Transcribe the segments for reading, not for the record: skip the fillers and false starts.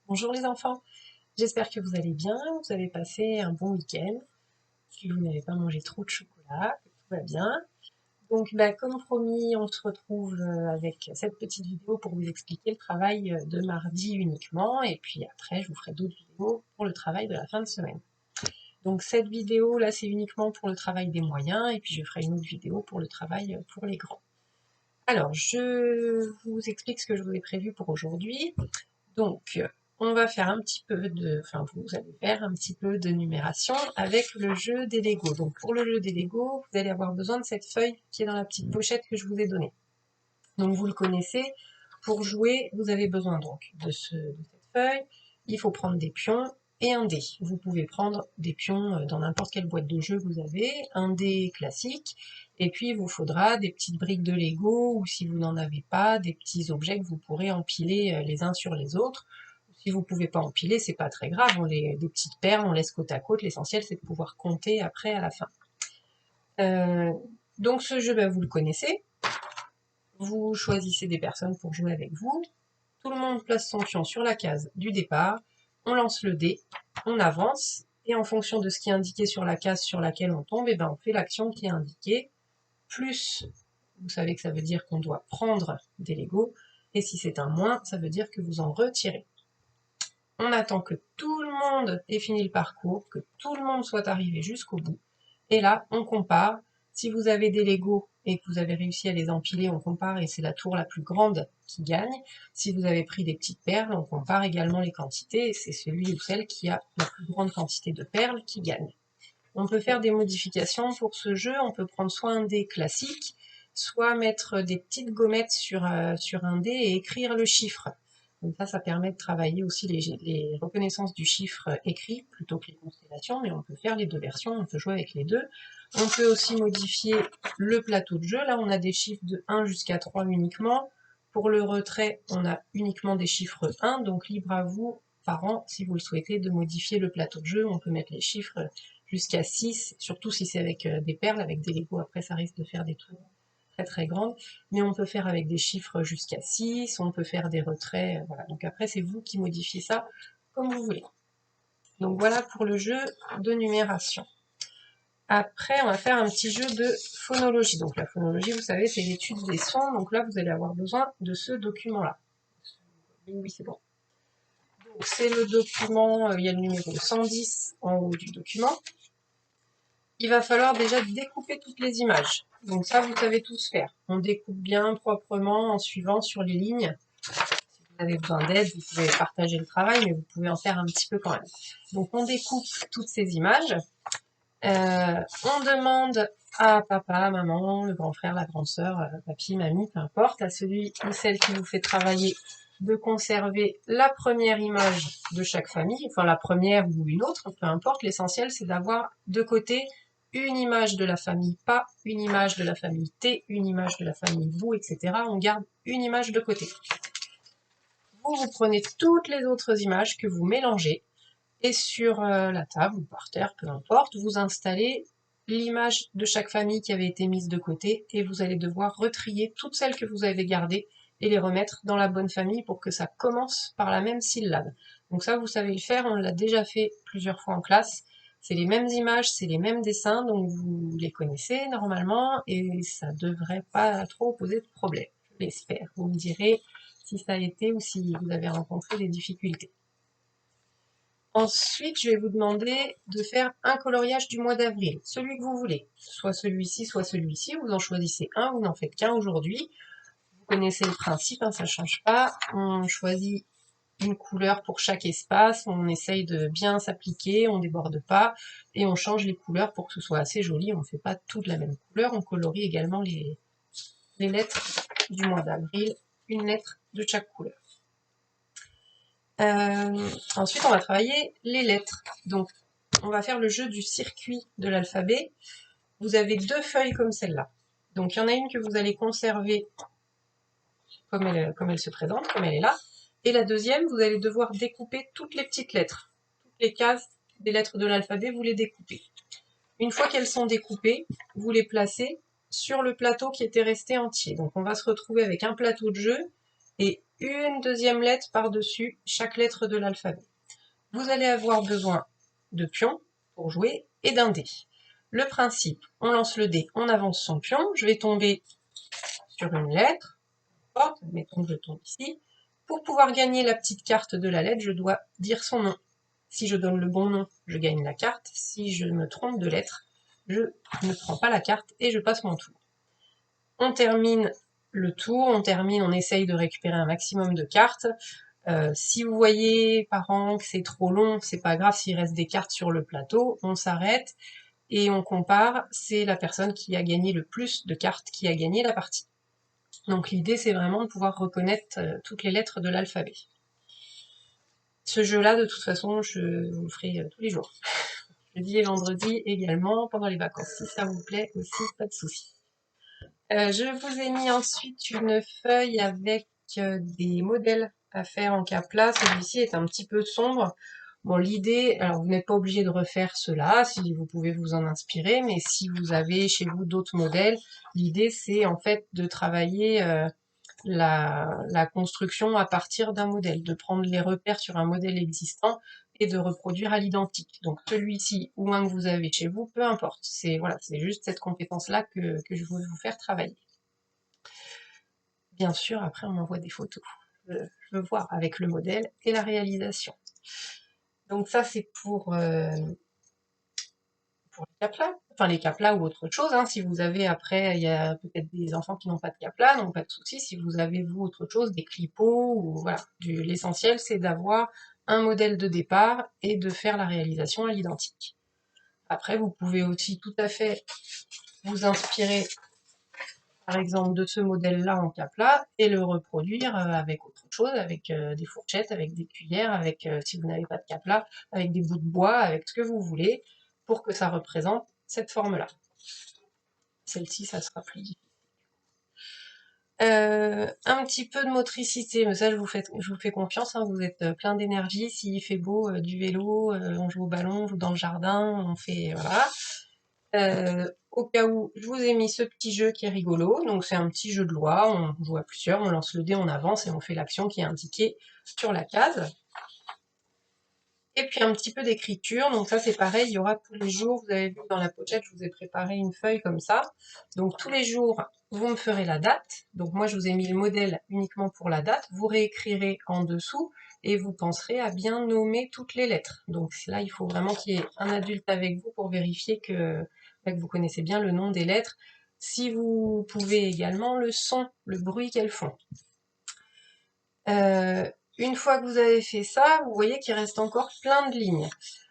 Bonjour les enfants, j'espère que vous allez bien, vous avez passé un bon week-end, que vous n'avez pas mangé trop de chocolat, que tout va bien. Donc comme promis, on se retrouve avec cette petite vidéo pour vous expliquer le travail de mardi uniquement, et puis après je vous ferai d'autres vidéos pour le travail de la fin de semaine. Donc cette vidéo là c'est uniquement pour le travail des moyens, et puis je ferai une autre vidéo pour le travail pour les grands. Alors je vous explique ce que je vous ai prévu pour aujourd'hui. Donc, on va faire un petit peu de, enfin vous allez faire un petit peu de numération avec le jeu des Lego. Donc pour le jeu des Lego, vous allez avoir besoin de cette feuille qui est dans la petite pochette que je vous ai donnée. Donc vous le connaissez, pour jouer, vous avez besoin donc de cette feuille, il faut prendre des pions et un dé. Vous pouvez prendre des pions dans n'importe quelle boîte de jeu vous avez, un dé classique, et puis il vous faudra des petites briques de Lego, ou si vous n'en avez pas, des petits objets que vous pourrez empiler les uns sur les autres. Si vous ne pouvez pas empiler, c'est pas très grave, des petites perles, on laisse côte à côte, l'essentiel c'est de pouvoir compter après à la fin. Donc ce jeu, vous le connaissez, vous choisissez des personnes pour jouer avec vous, tout le monde place son pion sur la case du départ, on lance le dé, on avance, et en fonction de ce qui est indiqué sur la case sur laquelle on tombe, on fait l'action qui est indiquée, plus vous savez que ça veut dire qu'on doit prendre des Legos, et si c'est un moins, ça veut dire que vous en retirez. On attend que tout le monde ait fini le parcours, que tout le monde soit arrivé jusqu'au bout, et là, on compare. Si vous avez des Legos et que vous avez réussi à les empiler, on compare et c'est la tour la plus grande qui gagne. Si vous avez pris des petites perles, on compare également les quantités et c'est celui ou celle qui a la plus grande quantité de perles qui gagne. On peut faire des modifications pour ce jeu, on peut prendre soit un dé classique, soit mettre des petites gommettes sur un dé et écrire le chiffre. Donc ça permet de travailler aussi les reconnaissances du chiffre écrit plutôt que les constellations, mais on peut faire les deux versions, on peut jouer avec les deux. On peut aussi modifier le plateau de jeu, là on a des chiffres de 1 jusqu'à 3 uniquement. Pour le retrait, on a uniquement des chiffres 1, donc libre à vous, parents, si vous le souhaitez, de modifier le plateau de jeu, on peut mettre les chiffres jusqu'à 6, surtout si c'est avec des perles, avec des Legos, après ça risque de faire des tours très très grandes, mais on peut faire avec des chiffres jusqu'à 6, on peut faire des retraits, voilà. Donc après c'est vous qui modifiez ça comme vous voulez. Donc voilà pour le jeu de numération. Après, on va faire un petit jeu de phonologie. Donc la phonologie, vous savez, c'est l'étude des sons. Donc là, vous allez avoir besoin de ce document-là. Oui, c'est bon. Donc c'est le document, il y a le numéro 110 en haut du document. Il va falloir déjà découper toutes les images. Donc ça, vous savez tous faire. On découpe bien proprement en suivant sur les lignes. Si vous avez besoin d'aide, vous pouvez partager le travail, mais vous pouvez en faire un petit peu quand même. Donc on découpe toutes ces images. On demande à papa, maman, le grand frère, la grande sœur, papy, mamie, peu importe, à celui ou celle qui vous fait travailler de conserver la première image de chaque famille, enfin la première ou une autre, peu importe, l'essentiel c'est d'avoir de côté une image de la famille pas, une image de la famille T, une image de la famille vous, etc. On garde une image de côté. Vous prenez toutes les autres images que vous mélangez, et sur la table ou par terre, peu importe, vous installez l'image de chaque famille qui avait été mise de côté et vous allez devoir retrier toutes celles que vous avez gardées et les remettre dans la bonne famille pour que ça commence par la même syllabe. Donc ça, vous savez le faire, on l'a déjà fait plusieurs fois en classe. C'est les mêmes images, c'est les mêmes dessins, donc vous les connaissez normalement et ça devrait pas trop poser de problème. Je l'espère. Vous me direz si ça a été ou si vous avez rencontré des difficultés. Ensuite, je vais vous demander de faire un coloriage du mois d'avril, celui que vous voulez. Soit celui-ci, soit celui-ci. Vous en choisissez un, vous n'en faites qu'un aujourd'hui. Vous connaissez le principe, ça ne change pas. On choisit une couleur pour chaque espace, on essaye de bien s'appliquer, on ne déborde pas, et on change les couleurs pour que ce soit assez joli. On ne fait pas toutes la même couleur, on colorie également les lettres du mois d'avril, une lettre de chaque couleur. Ensuite, on va travailler les lettres. Donc, on va faire le jeu du circuit de l'alphabet. Vous avez deux feuilles comme celle-là. Donc, il y en a une que vous allez conserver comme elle se présente, comme elle est là. Et la deuxième, vous allez devoir découper toutes les petites lettres. Toutes les cases des lettres de l'alphabet, vous les découpez. Une fois qu'elles sont découpées, vous les placez sur le plateau qui était resté entier. Donc, on va se retrouver avec un plateau de jeu et une deuxième lettre par-dessus chaque lettre de l'alphabet. Vous allez avoir besoin de pions pour jouer et d'un dé. Le principe, on lance le dé, on avance son pion, je vais tomber sur une lettre, mettons que je tombe ici. Pour pouvoir gagner la petite carte de la lettre, je dois dire son nom. Si je donne le bon nom, je gagne la carte. Si je me trompe de lettre, je ne prends pas la carte et je passe mon tour. On termine le tour, on essaye de récupérer un maximum de cartes. Si vous voyez par an que c'est trop long, c'est pas grave s'il reste des cartes sur le plateau, on s'arrête et on compare, c'est la personne qui a gagné le plus de cartes qui a gagné la partie. Donc l'idée c'est vraiment de pouvoir reconnaître toutes les lettres de l'alphabet. Ce jeu-là, de toute façon, je vous le ferai tous les jours. Jeudi et vendredi également, pendant les vacances. Si ça vous plaît aussi, pas de souci. Je vous ai mis ensuite une feuille avec des modèles à faire en Capla. Celui-ci est un petit peu sombre. Bon, l'idée, alors vous n'êtes pas obligé de refaire cela, si vous pouvez vous en inspirer, mais si vous avez chez vous d'autres modèles, l'idée c'est en fait de travailler la construction à partir d'un modèle, de prendre les repères sur un modèle existant et de reproduire à l'identique. Donc celui-ci ou un que vous avez chez vous, peu importe. C'est voilà, c'est juste cette compétence-là que je veux vous faire travailler. Bien sûr, après on m'envoie des photos. Je veux voir avec le modèle et la réalisation. Donc ça c'est pour les caplas, enfin les caplas ou autre chose. Hein. Si vous avez après, il y a peut-être des enfants qui n'ont pas de caplas, donc pas de souci. Si vous avez vous autre chose, des clipots ou voilà, l'essentiel c'est d'avoir un modèle de départ et de faire la réalisation à l'identique. Après, vous pouvez aussi tout à fait vous inspirer, par exemple, de ce modèle-là en capla et le reproduire avec autre chose, avec des fourchettes, avec des cuillères, avec, si vous n'avez pas de capla, avec des bouts de bois, avec ce que vous voulez, pour que ça représente cette forme-là. Celle-ci, ça sera plus difficile. Un petit peu de motricité, mais ça je vous fais confiance, hein, vous êtes plein d'énergie, s'il fait beau, du vélo, on joue au ballon, on joue dans le jardin, on fait... voilà. Au cas où, je vous ai mis ce petit jeu qui est rigolo, donc c'est un petit jeu de loi, on joue à plusieurs, on lance le dé, on avance et on fait l'action qui est indiquée sur la case. Et puis un petit peu d'écriture, donc ça c'est pareil, il y aura tous les jours, vous avez vu dans la pochette, je vous ai préparé une feuille comme ça. Donc tous les jours, vous me ferez la date. Donc moi je vous ai mis le modèle uniquement pour la date, vous réécrirez en dessous et vous penserez à bien nommer toutes les lettres. Donc là il faut vraiment qu'il y ait un adulte avec vous pour vérifier que vous connaissez bien le nom des lettres. Si vous pouvez également le son, le bruit qu'elles font. Une fois que vous avez fait ça, vous voyez qu'il reste encore plein de lignes.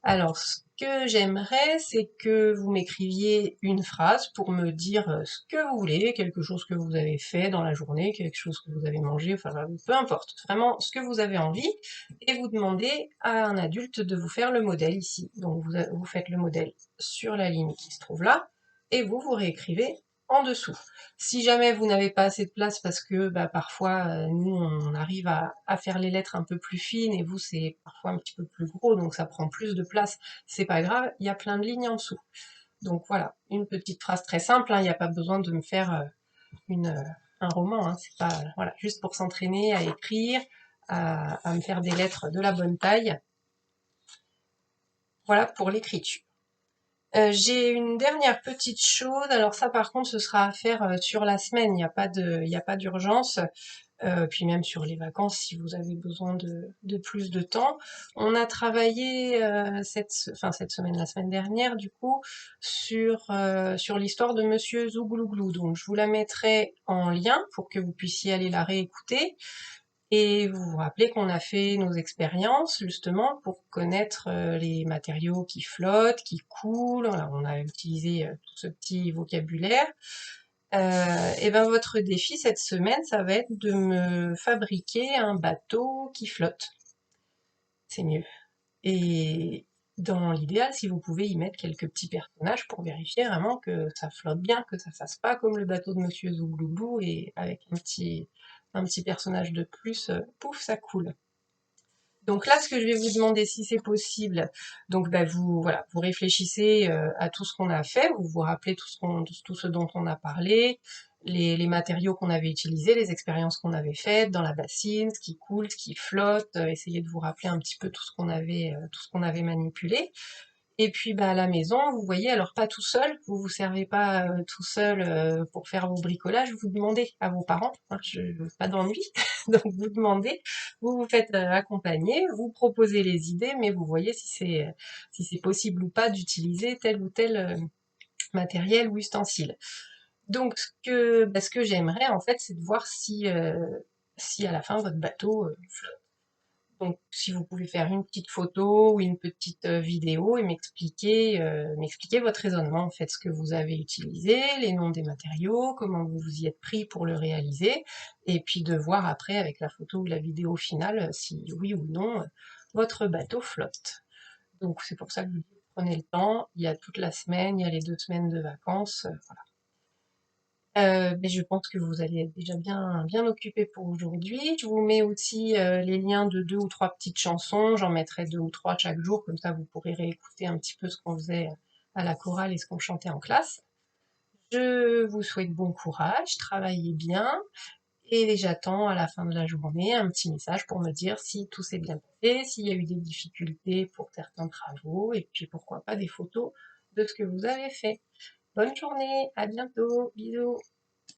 Alors, ce que j'aimerais, c'est que vous m'écriviez une phrase pour me dire ce que vous voulez, quelque chose que vous avez fait dans la journée, quelque chose que vous avez mangé, enfin peu importe, vraiment ce que vous avez envie, et vous demandez à un adulte de vous faire le modèle ici. Donc vous faites le modèle sur la ligne qui se trouve là, et vous réécrivez en dessous. Si jamais vous n'avez pas assez de place parce que parfois nous on arrive à faire les lettres un peu plus fines et vous c'est parfois un petit peu plus gros donc ça prend plus de place, c'est pas grave, il y a plein de lignes en dessous. Donc voilà, une petite phrase très simple, hein, il n'y a pas besoin de me faire un roman, hein, c'est pas voilà, juste pour s'entraîner à écrire, à me faire des lettres de la bonne taille. Voilà pour l'écriture. J'ai une dernière petite chose, alors ça par contre ce sera à faire sur la semaine, il n'y a pas d'urgence, puis même sur les vacances si vous avez besoin de plus de temps. On a travaillé cette semaine, la semaine dernière du coup, sur l'histoire de Monsieur Zouglouglou, donc je vous la mettrai en lien pour que vous puissiez aller la réécouter. Et vous vous rappelez qu'on a fait nos expériences justement pour connaître les matériaux qui flottent, qui coulent. Alors, on a utilisé tout ce petit vocabulaire. Et ben votre défi cette semaine, ça va être de me fabriquer un bateau qui flotte. C'est mieux. Et dans l'idéal, si vous pouvez y mettre quelques petits personnages pour vérifier vraiment que ça flotte bien, que ça fasse pas comme le bateau de Monsieur Zouglouglou et avec un petit personnage de plus, pouf, ça coule. Donc là, ce que je vais vous demander, si c'est possible, donc bah, voilà, vous réfléchissez à tout ce qu'on a fait, vous vous rappelez tout ce dont on a parlé, les matériaux qu'on avait utilisés, les expériences qu'on avait faites dans la bassine, ce qui coule, ce qui flotte, essayez de vous rappeler un petit peu tout ce qu'on avait manipulé. Et puis bah, à la maison, vous voyez, alors pas tout seul, vous vous servez pas tout seul pour faire vos bricolages, vous demandez à vos parents, hein, pas d'ennui, donc vous demandez, vous vous faites accompagner, vous proposez les idées, mais vous voyez si c'est possible ou pas d'utiliser tel ou tel matériel ou ustensile. Donc ce que j'aimerais en fait, c'est de voir si à la fin votre bateau donc, si vous pouvez faire une petite photo ou une petite vidéo et m'expliquer votre raisonnement, en fait, ce que vous avez utilisé, les noms des matériaux, comment vous vous y êtes pris pour le réaliser, et puis de voir après avec la photo ou la vidéo finale si oui ou non votre bateau flotte. Donc c'est pour ça que je vous dis, prenez le temps, il y a toute la semaine, il y a les 2 semaines de vacances, voilà. Mais je pense que vous allez être déjà bien occupé pour aujourd'hui. Je vous mets aussi les liens de 2 ou 3 petites chansons. J'en mettrai 2 ou 3 chaque jour, comme ça vous pourrez réécouter un petit peu ce qu'on faisait à la chorale et ce qu'on chantait en classe. Je vous souhaite bon courage, travaillez bien, et j'attends à la fin de la journée un petit message pour me dire si tout s'est bien passé, s'il y a eu des difficultés pour certains travaux, et puis pourquoi pas des photos de ce que vous avez fait. Bonne journée, à bientôt, bisous.